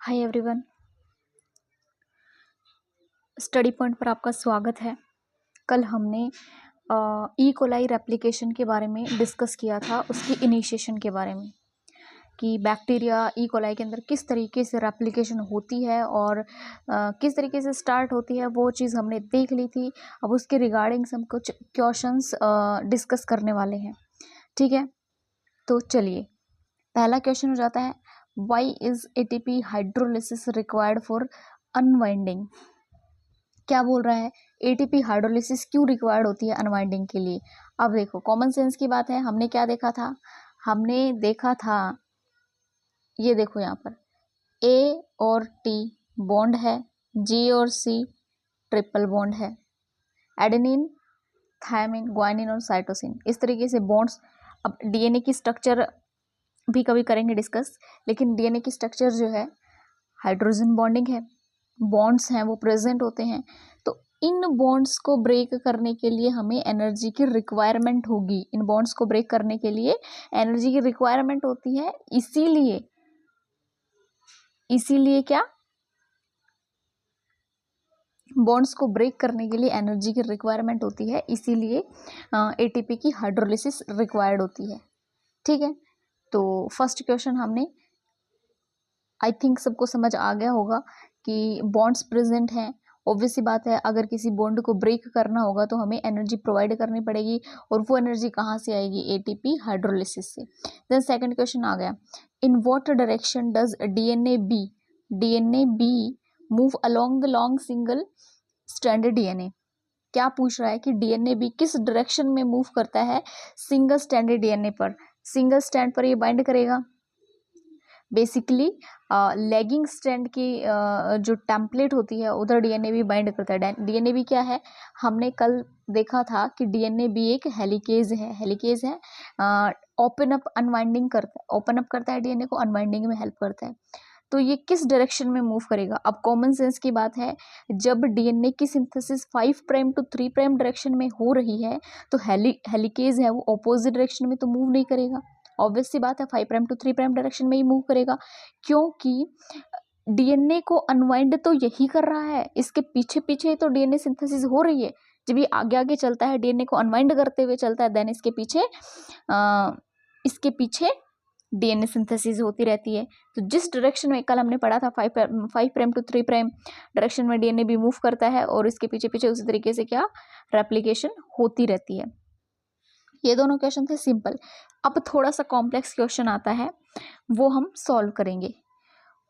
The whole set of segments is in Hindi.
हाय एवरीवन, स्टडी पॉइंट पर आपका स्वागत है। कल हमने ई कोलाई रेप्लिकेशन के बारे में डिस्कस किया था, उसकी इनिशिएशन के बारे में कि बैक्टीरिया ई कोलाई के अंदर किस तरीके से रेप्लिकेशन होती है और किस तरीके से स्टार्ट होती है, वो चीज़ हमने देख ली थी। अब उसके रिगार्डिंग हम कुछ क्वेश्चंस डिस्कस करने वाले हैं, ठीक है। तो चलिए, पहला क्वेश्चन हो जाता है, why is ATP hydrolysis required for unwinding. क्या बोल रहा है, एटीपी हाइड्रोलिसिस क्यों रिक्वायर्ड होती है अनवाइंडिंग के लिए। अब देखो, कॉमन सेंस की बात है। हमने क्या देखा था, हमने देखा था, ये देखो यहाँ पर ए और टी बॉन्ड है, जी और सी ट्रिपल बॉन्ड है, एडेनिन, थायमिन, ग्वानिन और साइटोसिन, इस तरीके से बॉन्ड्स। अब डीएनए की स्ट्रक्चर भी कभी करेंगे डिस्कस, लेकिन डीएनए की स्ट्रक्चर जो है हाइड्रोजन बॉन्डिंग है, बॉन्ड्स हैं वो प्रेजेंट होते हैं। तो इन बॉन्ड्स को ब्रेक करने के लिए हमें एनर्जी की रिक्वायरमेंट होगी। इन बॉन्ड्स को ब्रेक करने के लिए एनर्जी की रिक्वायरमेंट होती है, इसीलिए क्या, बॉन्ड्स को ब्रेक करने के लिए एनर्जी की रिक्वायरमेंट होती है, इसीलिए एटीपी की हाइड्रोलिसिस रिक्वायर्ड होती है, ठीक है। तो फर्स्ट क्वेश्चन हमने, आई थिंक सबको समझ आ गया होगा कि बॉन्ड्स प्रेजेंट हैं। ऑब्वियस सी बात है, अगर किसी बॉन्ड को ब्रेक करना होगा तो हमें एनर्जी प्रोवाइड करनी पड़ेगी, और वो एनर्जी कहाँ से आएगी, एटीपी हाइड्रोलिसिस से। देन सेकंड क्वेश्चन आ गया, in what direction does DNA B move along the long single stranded DNA. क्या पूछ रहा है कि डीएनए बी किस डायरेक्शन में मूव करता है सिंगल स्ट्रैंडेड डीएनए पर। सिंगल स्ट्रैंड पर ये बाइंड करेगा, बेसिकली लेगिंग स्ट्रैंड की जो टेम्पलेट होती है उधर डीएनए भी बाइंड करता है। डीएनए भी क्या है, हमने कल देखा था कि डीएनए भी एक हेलिकेज है, ओपन अप अनवाइंडिंग करता है, ओपन अप करता है डीएनए को, अनवाइंडिंग में हेल्प करता है। तो ये किस डायरेक्शन में मूव करेगा। अब कॉमन सेंस की बात है, जब डीएनए की synthesis 5 prime to 3 prime direction में हो रही है तो हेलिकेज है वो ऑपोजिट डायरेक्शन में तो मूव नहीं करेगा। ऑब्वियस सी बात है, 5 प्राइम टू 3 प्राइम डायरेक्शन में ही मूव करेगा, क्योंकि डीएनए को अनवाइंड तो यही कर रहा है, इसके पीछे पीछे तो डीएनए सिंथेसिस हो रही है। जब ये आगे आगे चलता है, डीएनए को अनवाइंड करते हुए चलता है, देन इसके पीछे डीएनए सिंथेसिस होती रहती है। तो जिस डायरेक्शन में कल हमने पढ़ा था 5 प्राइम टू 3 प्राइम डायरेक्शन में डीएनए भी मूव करता है, और इसके पीछे पीछे उसी तरीके से क्या रेप्लिकेशन होती रहती है। ये दोनों क्वेश्चन थे सिंपल। अब थोड़ा सा कॉम्प्लेक्स क्वेश्चन आता है, वो हम सॉल्व करेंगे।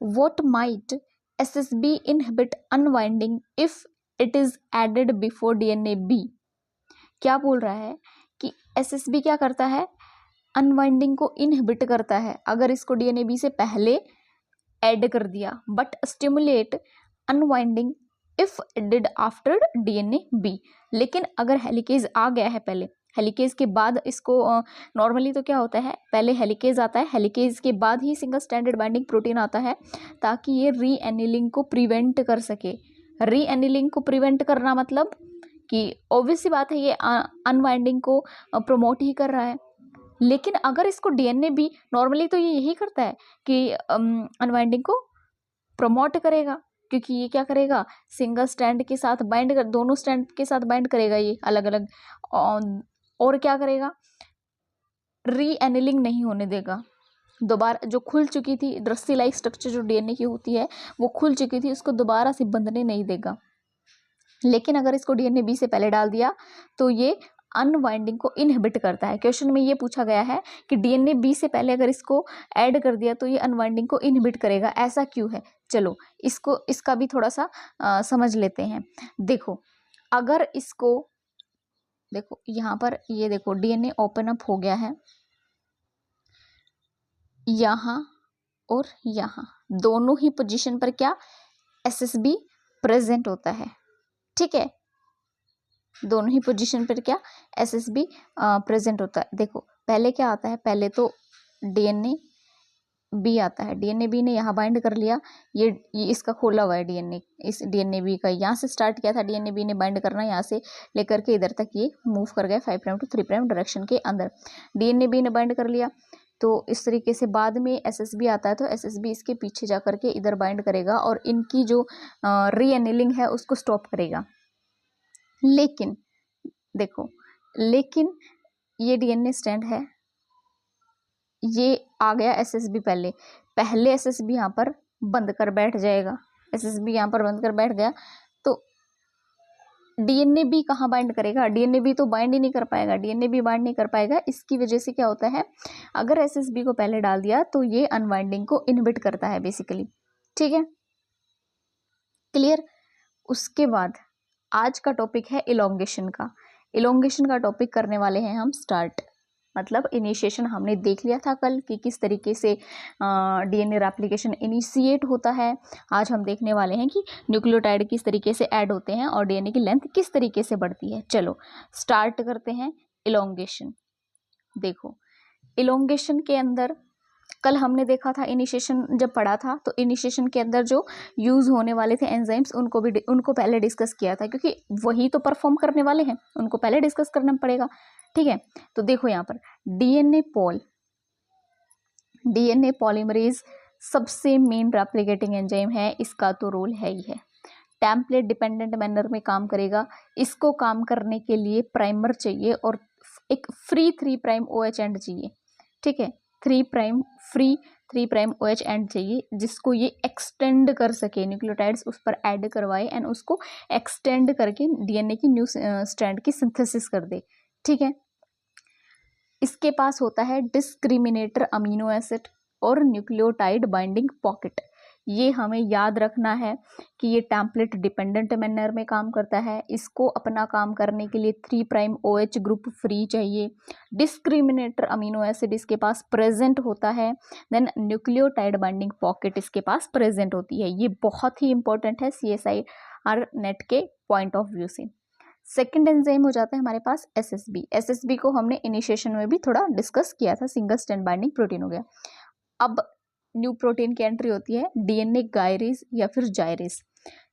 What might SSB inhibit unwinding if it is added before DNA B. क्या बोल रहा है कि एसएसबी क्या करता है, अनवाइंडिंग को इनहिबिट करता है अगर इसको डीएनए बी से पहले ऐड कर दिया, but stimulate unwinding if added after DNA B. लेकिन अगर हेलिकेज आ गया है पहले, हेलिकेज के बाद इसको नॉर्मली तो क्या होता है, पहले हेलिकेज आता है, हेलिकेज के बाद ही सिंगल स्ट्रैंडेड बाइंडिंग प्रोटीन आता है, ताकि ये री एनिलिंग को प्रिवेंट कर सके। री एनिलिंग को प्रिवेंट करना मतलब कि ऑब्वियस सी बात है, ये अनवाइंडिंग को प्रमोट ही कर रहा है। लेकिन अगर इसको डीएनए भी, नॉर्मली तो ये यही करता है कि अनवाइंडिंग को प्रमोट करेगा, क्योंकि ये क्या करेगा, सिंगल स्ट्रैंड के साथ बाइंड कर, दोनों स्ट्रैंड के साथ बाइंड करेगा ये अलग अलग, और क्या करेगा, री एनिलिंग नहीं होने देगा। दोबारा जो खुल चुकी थी रस्सी लाइक स्ट्रक्चर जो डीएनए की होती है वो खुल चुकी थी, उसको दोबारा से बंधने नहीं देगा। लेकिन अगर इसको डीएनए बी से पहले डाल दिया तो ये अनवाइंडिंग को इनहिबिट करता है। क्वेश्चन में ये पूछा गया है कि डीएनए बी से पहले अगर इसको ऐड कर दिया तो ये अनवाइंडिंग को इनहिबिट करेगा, ऐसा क्यों है। चलो इसका भी थोड़ा सा समझ लेते हैं। देखो, अगर इसको देखो यहाँ पर, ये देखो डीएनए ओपन अप हो गया है, यहाँ और यहाँ दोनों ही पोजीशन पर क्या एसएसबी प्रेजेंट होता है, ठीक है। दोनों ही पोजीशन पर क्या एसएसबी प्रेजेंट होता है। देखो पहले क्या आता है, पहले तो डीएनए बी आता है, डीएनए बी ने यहाँ बाइंड कर लिया, ये इसका खोला हुआ है डीएनए, इस डीएनए बी का यहाँ से स्टार्ट किया था डीएनए बी ने बाइंड करना, यहाँ से लेकर के इधर तक ये मूव कर गया 5 प्राइम टू 3 प्राइम डायरेक्शन के अंदर। डीएनए बी ने बाइंड कर लिया, तो इस तरीके से बाद में SSB आता है तो SSB इसके पीछे जा करके इधर बाइंड करेगा और इनकी जो रीएनिलिंग है उसको स्टॉप करेगा। लेकिन देखो, लेकिन ये DNA स्ट्रैंड है, ये आ गया SSB पहले SSB यहाँ पर बंद कर बैठ जाएगा, SSB यहाँ पर बंद कर बैठ गया तो DNA भी कहाँ बाइंड करेगा, DNA भी तो बाइंड ही नहीं कर पाएगा, DNA भी बाइंड नहीं कर पाएगा। इसकी वजह से क्या होता है, अगर SSB को पहले डाल दिया तो ये अनबाइंडिंग को इनहिबिट करता है बेसिकली। ठीक है, क्लियर। उसके बाद आज का टॉपिक है इलोंगेशन का। इलोंगेशन का टॉपिक करने वाले हैं हम स्टार्ट, मतलब इनिशिएशन हमने देख लिया था कल कि किस तरीके से DNA रेप्लिकेशन इनिशिएट होता है। आज हम देखने वाले हैं कि न्यूक्लियोटाइड किस तरीके से ऐड होते हैं और DNA की लेंथ किस तरीके से बढ़ती है। चलो स्टार्ट करते हैं इलोंगेशन। देखो, इलोंगेशन के अंदर कल हमने देखा था, इनिशिएशन जब पढ़ा था तो इनिशिएशन के अंदर जो यूज़ होने वाले थे एंजाइम्स उनको पहले डिस्कस किया था, क्योंकि वही तो परफॉर्म करने वाले हैं, उनको पहले डिस्कस करना पड़ेगा। ठीक है, तो देखो यहाँ पर DNA पॉलीमरेज सबसे मेन रेप्लिकेटिंग एंजाइम है, इसका तो रोल है ही है। टेम्पलेट डिपेंडेंट मैनर में काम करेगा। इसको काम करने के लिए प्राइमर चाहिए और एक फ्री 3' OH एंड चाहिए। ठीक है, 3' OH एंड चाहिए, जिसको ये एक्सटेंड कर सके, न्यूक्लियोटाइड्स उस पर ऐड करवाए एंड उसको एक्सटेंड करके DNA की न्यू स्ट्रैंड की सिंथेसिस कर दे। ठीक है, इसके पास होता है डिस्क्रिमिनेटर अमीनो एसिड और न्यूक्लियोटाइड बाइंडिंग पॉकेट। ये हमें याद रखना है कि ये टेम्पलेट डिपेंडेंट मैनर में काम करता है। इसको अपना काम करने के लिए 3' OH ग्रुप फ्री चाहिए। डिस्क्रिमिनेटर अमीनो एसिड इसके पास प्रेजेंट होता है, देन न्यूक्लियोटाइड बाइंडिंग पॉकेट इसके पास प्रेजेंट होती है। ये बहुत ही इंपॉर्टेंट है CSIR नेट के पॉइंट ऑफ व्यू से। सेकेंड एंजाइम हो जाता है हमारे पास SSB को हमने इनिशिएशन में भी थोड़ा डिस्कस किया था, सिंगल स्ट्रैंड बाइंडिंग प्रोटीन हो गया। अब न्यू प्रोटीन की एंट्री होती है DNA गायरेज या फिर जायरेज।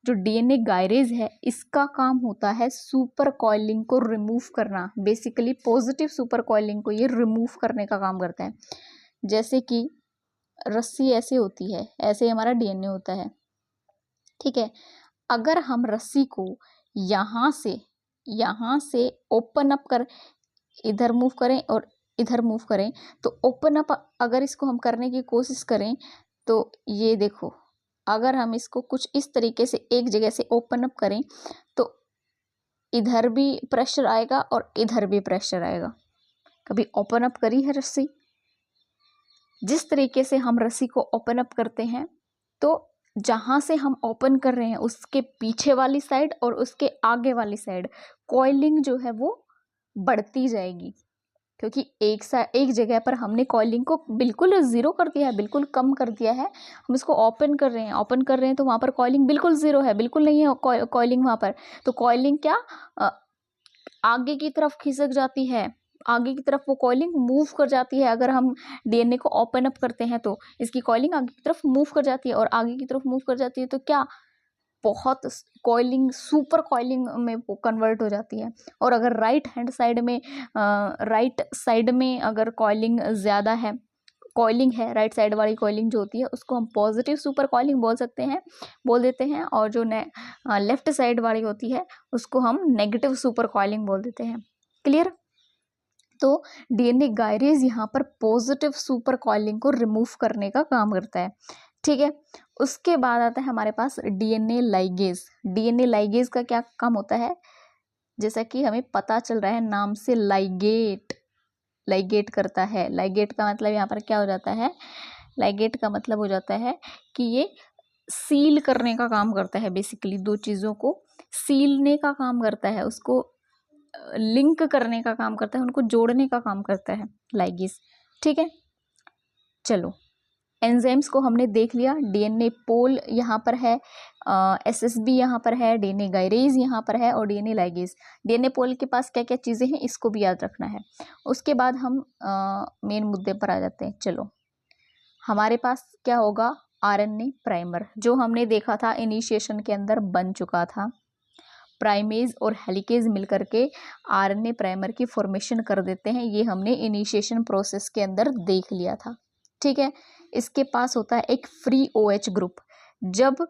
जो DNA गायरेज है इसका काम होता है सुपर कॉइलिंग को रिमूव करना, बेसिकली पॉजिटिव सुपर कॉइलिंग को ये रिमूव करने का काम करता है। जैसे कि रस्सी ऐसे होती है, ऐसे हमारा DNA होता है। ठीक है, अगर हम रस्सी को यहाँ से ओपन अप कर इधर मूव करें और इधर मूव करें तो ओपन अप अगर इसको हम करने की कोशिश करें तो ये देखो, अगर हम इसको कुछ इस तरीके से एक जगह से ओपन अप करें तो इधर भी प्रेशर आएगा और इधर भी प्रेशर आएगा। कभी ओपन अप करी है रस्सी? जिस तरीके से हम रस्सी को ओपन अप करते हैं तो जहाँ से हम ओपन कर रहे हैं उसके पीछे वाली साइड और उसके आगे वाली साइड कॉइलिंग जो है वो बढ़ती जाएगी, क्योंकि एक जगह पर हमने कॉइलिंग को बिल्कुल ज़ीरो कर दिया है, बिल्कुल कम कर दिया है। हम इसको ओपन कर रहे हैं तो वहाँ पर कॉइलिंग बिल्कुल ज़ीरो है, बिल्कुल नहीं है कॉइलिंग वहाँ पर। तो कॉइलिंग क्या आगे की तरफ खिसक जाती है, आगे की तरफ वो कॉइलिंग मूव कर जाती है। अगर हम DNA को ओपन अप करते हैं तो इसकी कॉइलिंग आगे की तरफ मूव कर जाती है, और आगे की तरफ मूव कर जाती है तो क्या बहुत कॉइलिंग सुपर कॉइलिंग में वो कन्वर्ट हो जाती है। और अगर राइट साइड में अगर कॉइलिंग ज़्यादा है, कॉइलिंग है राइट साइड वाली कॉइलिंग जो होती है उसको हम पॉजिटिव सुपर कॉइलिंग बोल देते हैं, और जो लेफ्ट साइड वाली होती है उसको हम नेगेटिव सुपर कॉइलिंग बोल देते हैं। क्लियर? तो DNA गायरेज यहाँ पर पॉजिटिव सुपर कॉइलिंग को रिमूव करने का काम करता है। ठीक है, उसके बाद आता है हमारे पास DNA लाइगेज। DNA लाइगेज का क्या काम होता है? जैसा कि हमें पता चल रहा है नाम से, लाइगेट करता है। लाइगेट का मतलब यहाँ पर क्या हो जाता है? लाइगेट का मतलब हो जाता है कि ये सील करने का काम करता है, बेसिकली दो चीज़ों को सीलने का काम करता है, उसको लिंक करने का काम करता है, उनको जोड़ने का काम करता है लाइगेज। ठीक है, चलो एंजाइम्स को हमने देख लिया। DNA पोल यहाँ पर है, SSB यहाँ पर है, DNA गायरेज यहाँ पर है और DNA लाइगेज। DNA पोल के पास क्या क्या चीज़ें हैं इसको भी याद रखना है। उसके बाद हम मेन मुद्दे पर आ जाते हैं। चलो, हमारे पास क्या होगा? RNA प्राइमर, जो हमने देखा था इनिशिएशन के अंदर बन चुका था। प्राइमेज और हेलिकेज मिलकर के आरएनए प्राइमर की फॉर्मेशन कर देते हैं। ये हमने इनिशिएशन प्रोसेस के अंदर देख लिया था। ठीक है, इसके पास होता है एक फ्री OH ग्रुप। जब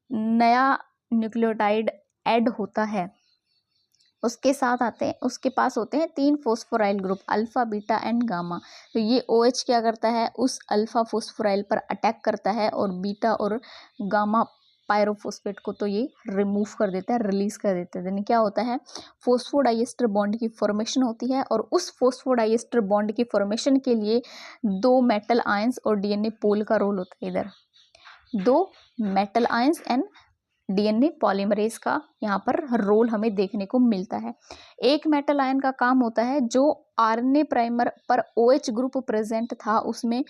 नया न्यूक्लियोटाइड ऐड होता है उसके साथ आते हैं, उसके पास होते हैं 3 phosphoryl group, alpha, beta and gamma. तो ये OH क्या करता है, उस अल्फा फॉस्फोराइल पर अटैक करता है और बीटा और गामा पायरोफॉस्फेट को तो ये रिमूव कर देता है, रिलीज कर देता है। यानी क्या होता है, फोस्फोडाइएस्टर बॉन्ड की फॉर्मेशन होती है और उस फोस्फोडाइएस्टर बॉन्ड की फॉर्मेशन के लिए 2 मेटल आयंस और DNA पोल का रोल होता है। इधर 2 metal ions and DNA polymerase का यहाँ पर रोल हमें देखने को मिलता है। एक मेटल आयन का काम होता है जो RNA प्राइमर पर OH ग्रुप प्रेजेंट था उसमें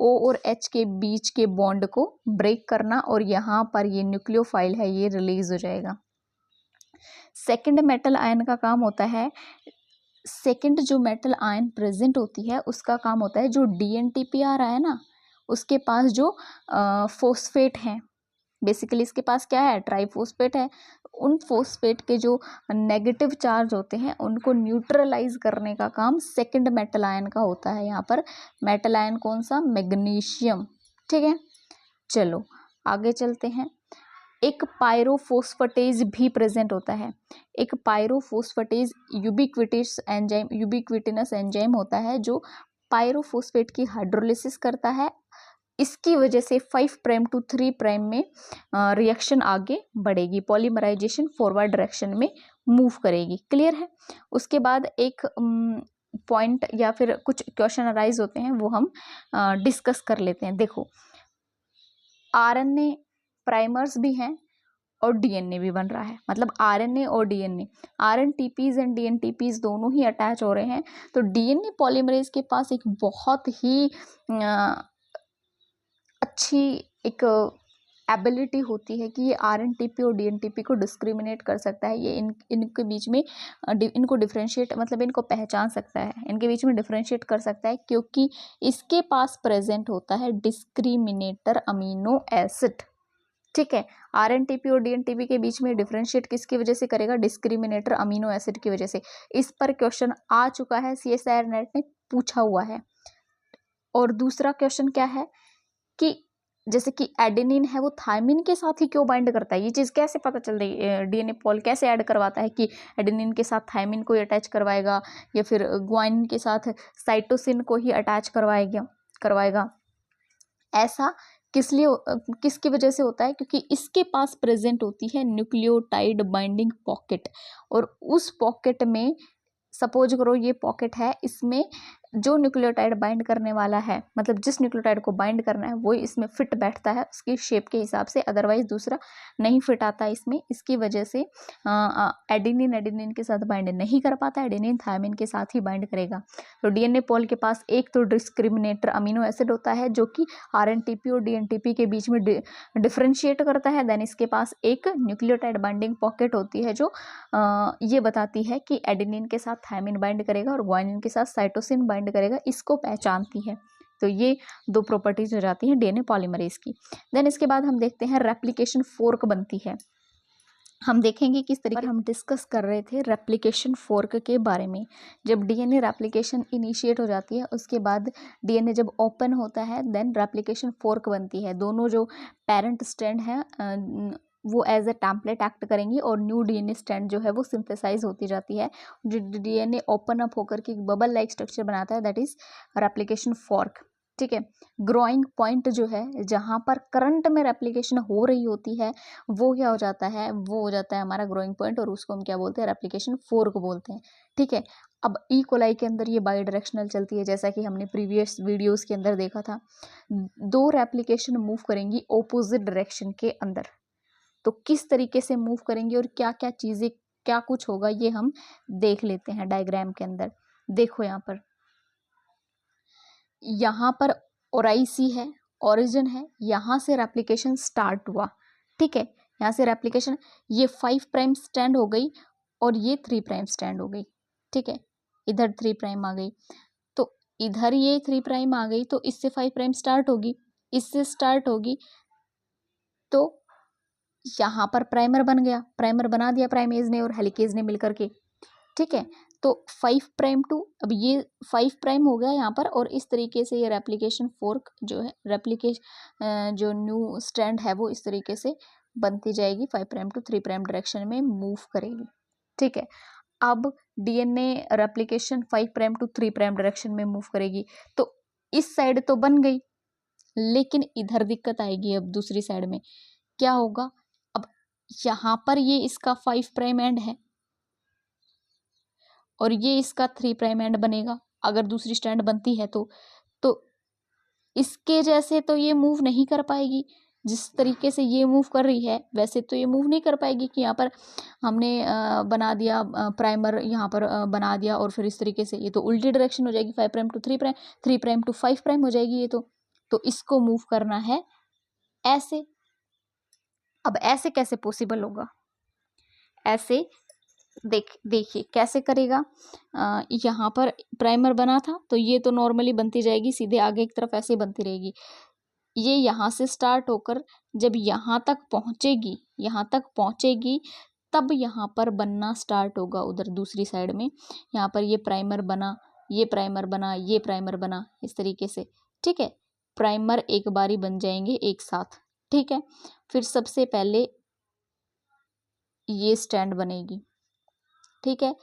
O और H के बीच के बॉन्ड को ब्रेक करना और यहाँ पर ये न्यूक्लियोफाइल है ये रिलीज हो जाएगा। सेकंड मेटल आयन का काम होता है, सेकंड जो मेटल आयन प्रेजेंट होती है उसका काम होता है जो DNTP आ रहा है ना, उसके पास जो फॉस्फेट हैं, बेसिकली इसके पास क्या है, ट्राइफॉस्फेट है। उन फॉस्फेट के जो नेगेटिव चार्ज होते हैं उनको न्यूट्रलाइज करने का काम सेकंड मेटल आयन का होता है। यहाँ पर मेटल आयन कौन सा, मैग्नीशियम। ठीक है, चलो आगे चलते हैं। एक पायरोफॉस्फेटेज भी प्रेजेंट होता है। एक पायरोफॉस्फेटेज यूबिक्विटिनस एंजाइम होता है जो पायरोफॉस्फेट की हाइड्रोलिसिस करता है। इसकी वजह से 5 प्राइम टू 3 प्राइम में रिएक्शन आगे बढ़ेगी, पॉलीमराइजेशन फॉरवर्ड डायरेक्शन में मूव करेगी। क्लियर है। उसके बाद एक पॉइंट या फिर कुछ क्वेश्चन अराइज होते हैं वो हम डिस्कस कर लेते हैं। देखो, RNA प्राइमर्स भी हैं और DNA भी बन रहा है, मतलब RNA और DNA, RNTPs एंड DNTPs दोनों ही अटैच हो रहे हैं। तो DNA पॉलीमरेज के पास एक बहुत ही अच्छी एक एबिलिटी होती है कि ये RNTP और DNTP को डिस्क्रिमिनेट कर सकता है। ये इनके बीच में इनको डिफ्रेंशिएट, मतलब इनको पहचान सकता है, इनके बीच में डिफ्रेंशिएट कर सकता है क्योंकि इसके पास प्रेजेंट होता है डिस्क्रिमिनेटर अमीनो एसिड। ठीक है, RNTP और DNTP के बीच में डिफ्रेंशिएट किसकी वजह से करेगा, डिस्क्रिमिनेटर अमीनो एसिड की वजह से। इस पर क्वेश्चन आ चुका है, CSIR नेट ने पूछा हुआ है। और दूसरा क्वेश्चन क्या है कि जैसे कि एडेनिन है वो थायमिन के साथ ही क्यों बाइंड करता है, ये चीज़ कैसे पता चल रही है, DNA पॉल कैसे ऐड करवाता है कि एडेनिन के साथ थायमिन को ही अटैच करवाएगा या फिर ग्वानिन के साथ साइटोसिन को ही अटैच करवाएगा। ऐसा किसकी वजह से होता है, क्योंकि इसके पास प्रेजेंट होती है न्यूक्लियोटाइड बाइंडिंग पॉकेट और उस पॉकेट में सपोज करो ये पॉकेट है, इसमें जो न्यूक्लियोटाइड बाइंड करने वाला है, मतलब जिस न्यूक्लियोटाइड को बाइंड करना है वो इसमें फिट बैठता है उसकी शेप के हिसाब से, अदरवाइज दूसरा नहीं फिट आता इसमें। इसकी वजह से एडेनिन के साथ बाइंड नहीं कर पाता, एडेनिन थायमिन के साथ ही बाइंड करेगा। तो DNA पॉल के पास एक तो डिस्क्रिमिनेटर अमीनो एसिड होता है जो कि RNTP और DNTP के बीच में डिफ्रेंशिएट करता है। देन इसके पास एक न्यूक्लियोटाइड बाइंडिंग पॉकेट होती है जो ये बताती है कि एडेनिन के साथ थायमिन बाइंड करेगा और ग्वानिन के साथ साइटोसिन बाइंड करेगा, इसको पहचानती है। तो ये 2 प्रॉपर्टीज हो जाती हैं DNA पॉलीमरेज की। देन इसके बाद हम देखते हैं रेप्लिकेशन फोर्क बनती है। हम देखेंगे किस तरीके हम डिस्कस कर रहे थे रेप्लिकेशन फोर्क के बारे में। जब DNA रेप्लिकेशन इनिशिएट हो जाती है उसके बाद DNA जब ओपन होता है देन रेप्लिकेशन फोर्क बनती है। दोनों जो पेरेंट स्ट्रैंड है वो एज ए टेम्पलेट एक्ट करेंगी और न्यू DNA स्ट्रैंड जो है वो सिंथेसाइज होती जाती है। जो DNA ओपन अप होकर के बबल लाइक स्ट्रक्चर बनाता है दैट इज रेप्लिकेशन फोर्क। ठीक है, ग्रोइंग पॉइंट जो है जहाँ पर करंट में रेप्लिकेशन हो रही होती है वो क्या हो जाता है, वो हो जाता है हमारा ग्रोइंग पॉइंट और उसको हम क्या बोलते हैं, रेप्लिकेशन फोर्क बोलते हैं। ठीक है, अब ई कोलाई के अंदर ये बाई डायरेक्शनल चलती है जैसा कि हमने प्रीवियस वीडियोस के अंदर देखा था। 2 रेप्लिकेशन मूव करेंगी ऑपोजिट डायरेक्शन के अंदर, तो किस तरीके से मूव करेंगे और क्या क्या चीज़ें क्या कुछ होगा ये हम देख लेते हैं डायग्राम के अंदर। देखो यहाँ पर ओराइसी है, ओरिजिन है, यहाँ से रेप्लिकेशन स्टार्ट हुआ। ठीक है, यहाँ से रेप्लिकेशन ये 5 प्राइम स्टैंड हो गई और ये 3 प्राइम स्टैंड हो गई। ठीक है, इधर 3 प्राइम आ गई तो इधर ये 3 प्राइम आ गई तो इससे 5 प्राइम स्टार्ट होगी, इससे स्टार्ट होगी तो यहाँ पर प्राइमर बन गया, प्राइमर बना दिया प्राइमेज ने और हेलिकेज ने मिलकर के, ठीक है। तो 5 प्राइम टू, अब ये 5 प्राइम हो गया यहाँ पर, और इस तरीके से ये रेप्लिकेशन फोर्क जो है, रेप्लिकेशन जो न्यू स्ट्रैंड है वो इस तरीके से बनती जाएगी, 5 प्राइम टू 3 प्राइम डायरेक्शन में मूव करेगी, ठीक है। अब DNA replication 5 prime to 3 prime direction में मूव करेगी, तो इस साइड तो बन गई, लेकिन इधर दिक्कत आएगी। अब दूसरी साइड में क्या होगा, अब यहाँ पर ये इसका 5 प्राइम एंड है और ये इसका 3 प्राइम एंड बनेगा, अगर दूसरी स्ट्रैंड बनती है तो इसके जैसे तो ये मूव नहीं कर पाएगी, जिस तरीके से ये मूव कर रही है वैसे तो ये मूव नहीं कर पाएगी कि यहाँ पर हमने बना दिया प्राइमर, यहाँ पर बना दिया और फिर इस तरीके से, ये तो उल्टी डायरेक्शन हो जाएगी, 5 prime to 3 prime, 3 prime to 5 prime हो जाएगी ये तो इसको मूव करना है ऐसे। अब ऐसे कैसे पॉसिबल होगा, ऐसे देखिए कैसे करेगा। यहाँ पर प्राइमर बना था तो ये तो नॉर्मली बनती जाएगी, सीधे आगे की तरफ ऐसे बनती रहेगी, ये यहाँ से स्टार्ट होकर जब यहाँ तक पहुँचेगी तब यहाँ पर बनना स्टार्ट होगा उधर दूसरी साइड में। यहाँ पर ये प्राइमर बना, ये प्राइमर बना, ये प्राइमर बना, इस तरीके से, ठीक है। प्राइमर एक बारी बन जाएंगे एक साथ, ठीक है। फिर सबसे पहले ये स्टैंड बनेगी, ठीक है,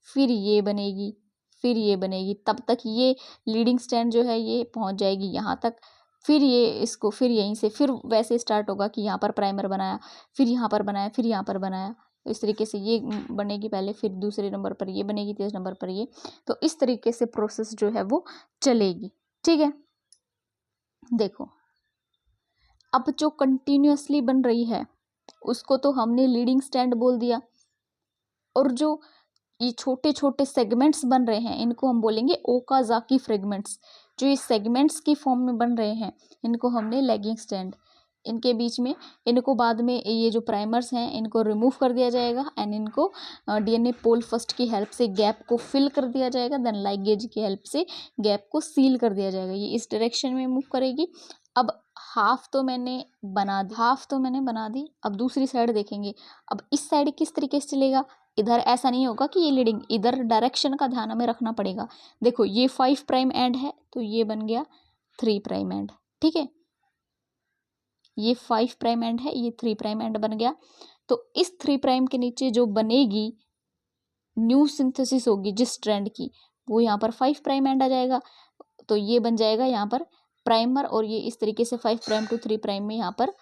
फिर ये बनेगी, फिर ये बनेगी, तब तक ये लीडिंग स्टैंड जो है ये पहुंच जाएगी यहाँ तक, फिर ये इसको, फिर यहीं से फिर वैसे स्टार्ट होगा कि यहाँ पर प्राइमर बनाया, फिर यहाँ पर बनाया, फिर यहाँ पर बनाया, तो इस तरीके से ये बनेगी पहले, फिर दूसरे नंबर पर ये बनेगी, तीसरे नंबर पर ये, तो इस तरीके से प्रोसेस जो है वो चलेगी, ठीक है। देखो अब जो कंटिन्यूअसली बन रही है उसको तो हमने लीडिंग स्टैंड बोल दिया, और जो ये छोटे छोटे सेगमेंट्स बन रहे हैं इनको हम बोलेंगे ओकाजाकी फ्रेगमेंट्स। जो ये सेगमेंट्स की फॉर्म में बन रहे हैं इनको हमने लैगिंग स्टैंड, इनके बीच में इनको बाद में ये जो प्राइमर्स हैं इनको रिमूव कर दिया जाएगा एंड इनको डीएनए पोल फर्स्ट की हेल्प से गैप को फिल कर दिया जाएगा, देन लाइगेज की हेल्प से गैप को सील कर दिया जाएगा, ये इस डायरेक्शन में मूव करेगी। अब हाफ तो मैंने बना दी, अब दूसरी साइड देखेंगे। अब इस साइड किस तरीके से चलेगा, इधर ऐसा नहीं होगा कि ये लीडिंग, इधर डायरेक्शन का ध्यान हमें रखना पड़ेगा। देखो ये 5 प्राइम एंड है तो ये बन गया 3 प्राइम एंड, ठीक है, ये 5 प्राइम एंड है, ये 3 प्राइम एंड बन गया। तो इस 3 प्राइम के नीचे जो बनेगी न्यू सिंथेसिस होगी जिस स्ट्रैंड की, वो यहाँ पर 5 प्राइम एंड आ जाएगा, तो ये बन जाएगा यहाँ पर प्राइमर, और ये इस तरीके से 5 प्राइम टू 3 प्राइम में यहाँ पर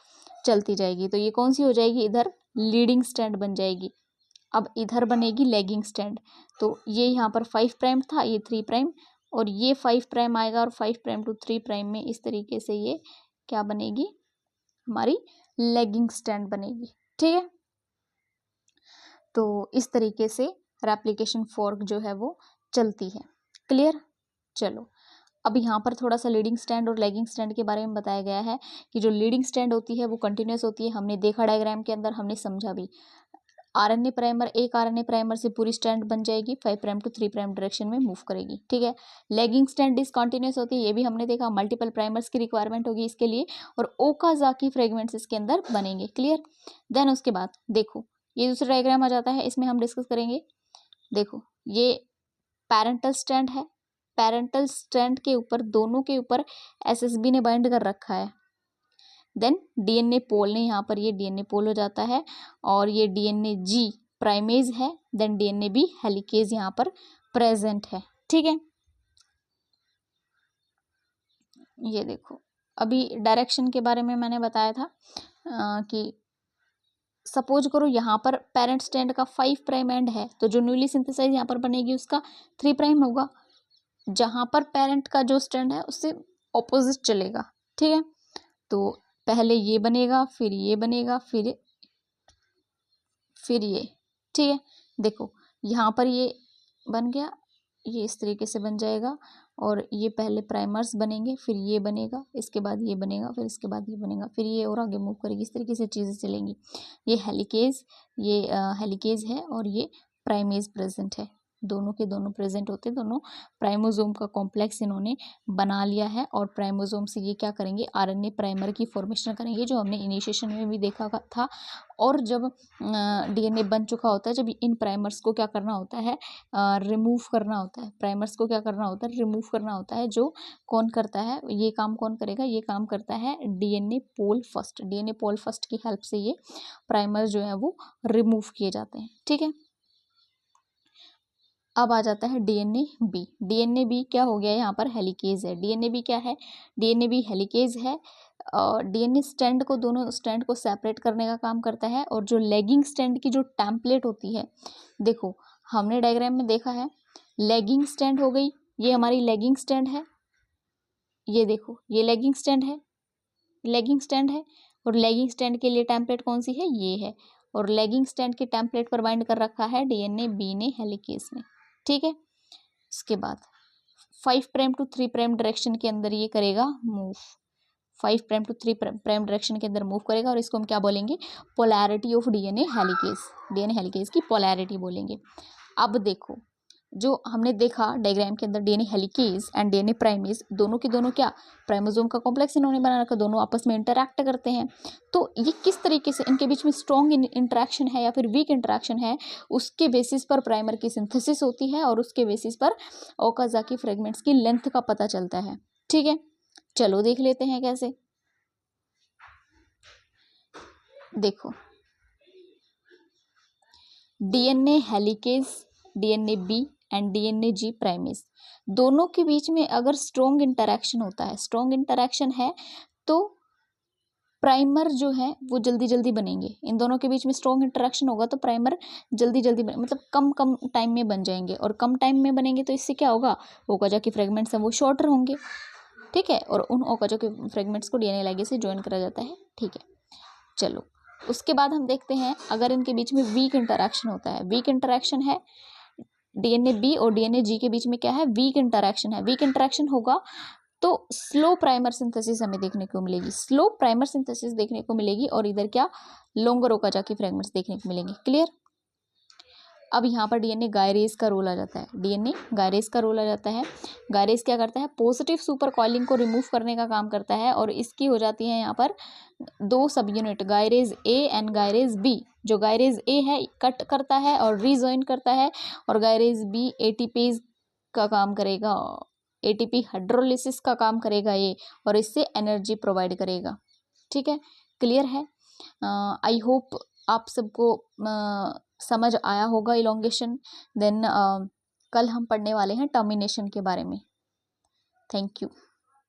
चलती जाएगी। तो ये कौन सी हो जाएगी, इधर लीडिंग स्टैंड बन जाएगी। अब इधर बनेगी लैगिंग स्टैंड, तो ये यहाँ पर 5 प्राइम था, ये 3 प्राइम, और ये 5 प्राइम आएगा और 5 प्राइम टू 3 प्राइम में इस तरीके से ये क्या बनेगी, हमारी लैगिंग स्टैंड बनेगी, ठीक है। तो इस तरीके से रेप्लिकेशन फोर्क जो है वो चलती है, क्लियर। चलो अब यहाँ पर थोड़ा सा लीडिंग स्टैंड और लैगिंग स्टैंड के बारे में बताया गया है कि जो लीडिंग स्टैंड होती है वो कंटिन्यूस होती है, हमने देखा डायग्राम के अंदर, हमने समझा भी। आरएनए प्राइमर, एक आरएनए प्राइमर से पूरी स्टैंड बन जाएगी, 5 प्राइम टू 3 प्राइम डायरेक्शन में मूव करेगी, ठीक है। लैगिंग स्टैंड डिसकंटिन्यूअस होती है, ये भी हमने देखा, मल्टीपल प्राइमर्स की रिक्वायरमेंट होगी इसके लिए, और ओकाजाकी फ्रेगमेंट्स इसके अंदर बनेंगे, क्लियर। देन उसके बाद देखो ये दूसरा डायग्राम आ जाता है, इसमें हम डिस्कस करेंगे। देखो ये पैरेंटल स्टैंड है, पैरेंटल स्टैंड के ऊपर, दोनों के ऊपर एसएसबी ने बाइंड कर रखा है, देन डीएनए पोल ने, यहाँ पर ये डीएनए पोल हो जाता है, और ये डीएनए जी प्राइमेज है, देन डीएनए बी हेलिकेज यहाँ पर प्रेजेंट है, ठीक है। ये देखो अभी डायरेक्शन के बारे में मैंने बताया था कि सपोज करो यहाँ पर पेरेंट स्टैंड का 5 प्राइम एंड है, तो जो न्यूली सिंथेसाइज यहाँ पर बनेगी उसका 3 प्राइम होगा, जहाँ पर पेरेंट का जो स्टैंड है उससे ऑपोजिट चलेगा, ठीक है। तो पहले ये बनेगा, फिर ये बनेगा, फिर ये, ठीक है। देखो यहाँ पर ये बन गया, ये इस तरीके से बन जाएगा, और ये पहले प्राइमर्स बनेंगे, फिर ये बनेगा, इसके बाद ये बनेगा, फिर इसके बाद ये बनेगा, फिर ये और आगे मूव करेगी, इस तरीके से चीज़ें चलेंगी। ये हेलिकेज, ये हेलिकेज है और ये प्राइमेज प्रेजेंट है, दोनों के दोनों प्रेजेंट होते, दोनों प्राइमोसोम का कॉम्प्लेक्स इन्होंने बना लिया है और प्राइमोसोम से ये क्या करेंगे, आरएनए प्राइमर की फॉर्मेशन करेंगे, जो हमने इनिशिएशन में भी देखा था। और जब डीएनए बन चुका होता है, जब इन प्राइमर्स को क्या करना होता है, रिमूव करना होता है, प्राइमर्स को क्या करना होता है, रिमूव करना होता है। जो कौन करता है, ये काम कौन करेगा, ये काम करता है डीएनए पोल फर्स्ट। डीएनए पोल फर्स्ट की हेल्प से ये प्राइमर्स जो है वो रिमूव किए जाते हैं, ठीक है। अब आ जाता है डीएनए बी। डीएनए बी क्या हो गया, यहाँ पर हेलिकेज है। डीएनए बी क्या है, डीएनए बी हेलिकेज है। और डीएनए स्ट्रैंड को, दोनों स्ट्रैंड को सेपरेट करने का काम करता है। और जो लैगिंग स्ट्रैंड की जो टेम्पलेट होती है, देखो हमने डायग्राम में देखा है, लैगिंग स्ट्रैंड हो गई, ये हमारी लैगिंग स्ट्रैंड है, ये देखो ये लैगिंग स्ट्रैंड है, लैगिंग स्ट्रैंड है। और लैगिंग स्ट्रैंड के लिए टेम्पलेट कौन सी है, ये है। और लैगिंग स्ट्रैंड के टेम्पलेट पर बाइंड कर रखा है डीएनए बी ने हेलिकेज में, ठीक है। इसके बाद 5 प्राइम टू 3 प्राइम डायरेक्शन के अंदर ये करेगा move, 5 prime to 3 prime direction के अंदर मूव करेगा। और इसको हम क्या बोलेंगे, polarity of DNA helicase, DNA helicase की पोलैरिटी बोलेंगे। अब देखो जो हमने देखा डायग्राम के अंदर, DNA helicase and DNA primase दोनों के दोनों क्या, प्राइमोसोम का कॉम्प्लेक्स इन्होंने बना रखा, दोनों आपस में इंटरैक्ट करते हैं। तो ये किस तरीके से इनके बीच में स्ट्रॉन्ग इंटरेक्शन है या फिर वीक इंटरेक्शन है, उसके बेसिस पर प्राइमर की सिंथेसिस होती है और उसके बेसिस पर ओकाजाकी फ्रेगमेंट्स की लेंथ का पता चलता है, ठीक है। चलो देख लेते हैं कैसे। देखो DNA helicase, DNA B and DNA G primase, दोनों के बीच में अगर स्ट्रॉन्ग इंटरेक्शन होता है, स्ट्रॉन्ग इंटरेक्शन है, तो प्राइमर जो है वो जल्दी जल्दी बनेंगे। इन दोनों के बीच में स्ट्रॉन्ग इंटरेक्शन होगा तो प्राइमर जल्दी जल्दी मतलब कम कम टाइम में बन जाएंगे। और कम टाइम में बनेंगे तो इससे क्या होगा, ओकाजाकी फ्रेगमेंट्स हैं वो शॉर्टर होंगे, ठीक है। और उन ओकाजाकी फ्रेगमेंट्स को डीएनए लिगेज से ज्वाइन करा जाता है, ठीक है। चलो उसके बाद हम देखते हैं अगर इनके बीच में वीक इंटरेक्शन होता है, वीक इंटरेक्शन है डीएनए बी और डीएनए जी के बीच में क्या है, वीक इंटरेक्शन है। वीक इंटरेक्शन होगा तो स्लो प्राइमर सिंथेसिस हमें देखने को मिलेगी, स्लो प्राइमर सिंथेसिस देखने को मिलेगी। और इधर क्या, लॉन्गर ओकाजाकी फ्रेगमेंट्स देखने को मिलेंगे, क्लियर। अब यहाँ पर डीएनए गायरेज का रोल आ जाता है, डीएनए गायरेज का रोल आ जाता है। गायरेज क्या करता है, पॉजिटिव सुपर कॉइलिंग को रिमूव करने का काम करता है। और इसकी हो जाती है यहाँ पर 2 subunit, gyrase A and gyrase B. जो गायरेज ए है कट करता है और रीजॉइन करता है, और गायरेज बी एटीपीज का काम करेगा, एटीपी हाइड्रोलिसिस का काम करेगा ये, और इससे एनर्जी प्रोवाइड करेगा, ठीक है। क्लियर है। आई होप आप सबको समझ आया होगा इलोंगेशन। देन कल हम पढ़ने वाले हैं टर्मिनेशन के बारे में। Thank you.